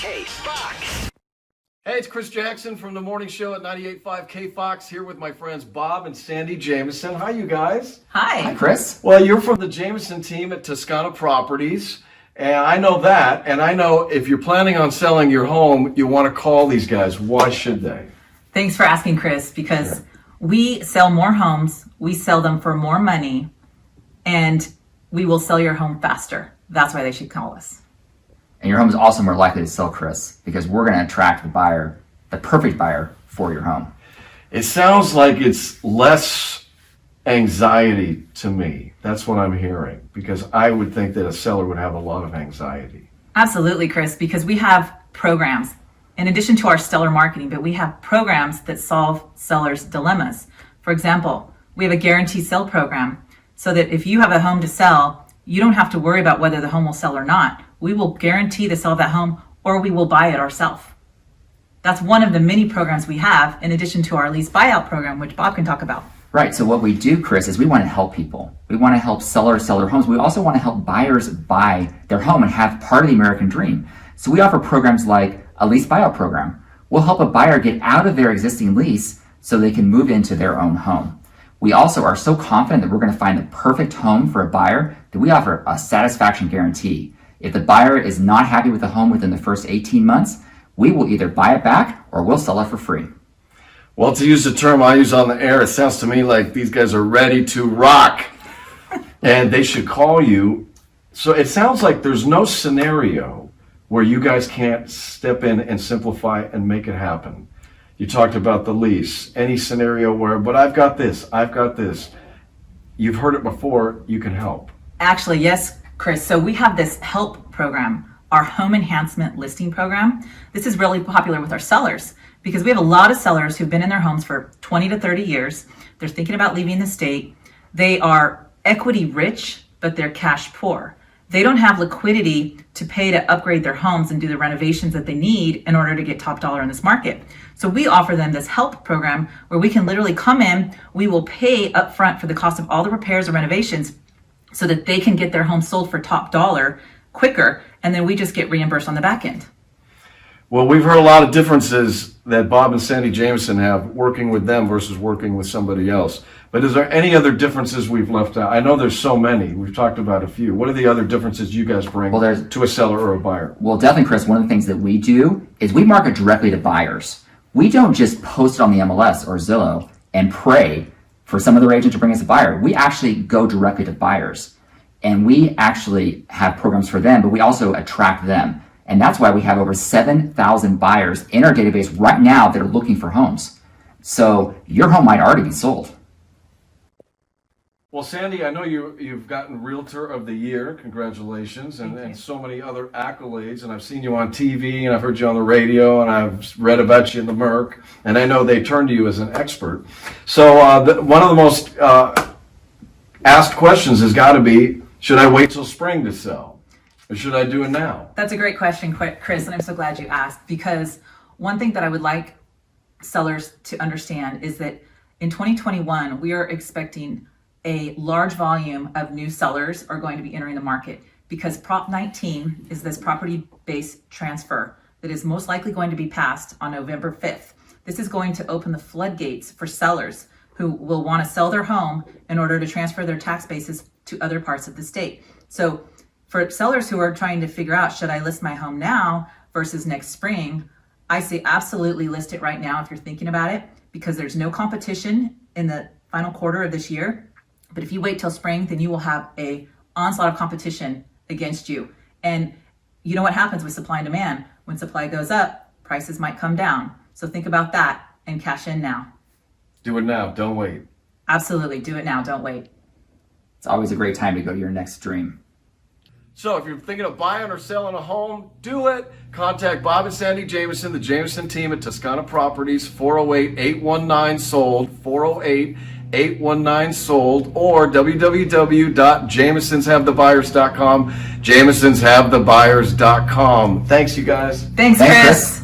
KFOX. Hey, it's Chris Jackson from the morning show at 98.5 KFOX here with my friends Bob and Sandy Jamison. Hi, you guys. Hi, Chris. Well, you're from the Jamison team at Toscana Properties, and I know that. And I know if you're planning on selling your home, you want to call these guys. Why should they? Thanks for asking, Chris, because we sell more homes, we sell them for more money, and we will sell your home faster. That's why they should call us. And your home is also more likely to sell, Chris, because we're going to attract the buyer, the perfect buyer for your home. It sounds like it's less anxiety to me. That's what I'm hearing, because I would think that a seller would have a lot of anxiety. Absolutely, Chris, because we have programs, in addition to our stellar marketing, but we have programs that solve sellers' dilemmas. For example, we have a guaranteed sale program, so that if you have a home to sell, you don't have to worry about whether the home will sell or not. We will guarantee the sale of that home, or we will buy it ourselves. That's one of the many programs we have, in addition to our lease buyout program, which Bob can talk about. Right, so what we do, Chris, is we want to help people. We want to help sellers sell their homes. We also want to help buyers buy their home and have part of the American dream. So we offer programs like a lease buyout program. We'll help a buyer get out of their existing lease so they can move into their own home. We also are so confident that we're going to find the perfect home for a buyer that we offer a satisfaction guarantee. If the buyer is not happy with the home within the first 18 months, we will either buy it back or we'll sell it for free. Well, to use the term I use on the air, it sounds to me like these guys are ready to rock. And they should call you. So it sounds like there's no scenario where you guys can't step in and simplify and make it happen. You talked about the lease, any scenario where, but I've got this. You've heard it before, you can help. Actually, yes, Chris. So we have this HELP program, our home enhancement listing program. This is really popular with our sellers because we have a lot of sellers who've been in their homes for 20 to 30 years. They're thinking about leaving the state. They are equity rich, but they're cash poor. They don't have liquidity to pay to upgrade their homes and do the renovations that they need in order to get top dollar in this market. So we offer them this HELP program where we can literally come in, we will pay upfront for the cost of all the repairs or renovations so that they can get their home sold for top dollar quicker, and then we just get reimbursed on the back end. Well, we've heard a lot of differences that Bob and Sandy Jamison have working with them versus working with somebody else. But is there any other differences we've left out? I know there's so many. We've talked about a few. What are the other differences you guys bring to a seller or a buyer? Well, definitely, Chris, one of the things that we do is we market directly to buyers. We don't just post it on the MLS or Zillow and pray for some other agent to bring us a buyer. We actually go directly to buyers. And we actually have programs for them, but we also attract them. And that's why we have over 7,000 buyers in our database right now that are looking for homes. So your home might already be sold. Well, Sandy, I know you've gotten Realtor of the Year. Congratulations. And so many other accolades. And I've seen you on TV, and I've heard you on the radio, and I've read about you in the Merc. And I know they turn to you as an expert. So one of the most asked questions has got to be, should I wait till spring to sell? Or should I do it now? That's a great question, Chris, and I'm so glad you asked, because one thing that I would like sellers to understand is that in 2021, we are expecting a large volume of new sellers are going to be entering the market because Prop 19 is this property-based transfer that is most likely going to be passed on November 5th. This is going to open the floodgates for sellers who will want to sell their home in order to transfer their tax bases to other parts of the state. So for sellers who are trying to figure out, should I list my home now versus next spring, I say absolutely list it right now if you're thinking about it, because there's no competition in the final quarter of this year. But if you wait till spring, then you will have a onslaught of competition against you. And you know what happens with supply and demand. When supply goes up, prices might come down. So think about that and cash in now. Do it now. Don't wait. Absolutely. Do it now. Don't wait. It's always a great time to go to your next dream. So if you're thinking of buying or selling a home, do it. Contact Bob and Sandy Jamison, the Jamison team at Toscana Properties, 408-819-SOLD, 408-819-SOLD, or www.jamisonshavethebuyers.com, jamisonshavethebuyers.com. Thanks, you guys. Thanks, Chris.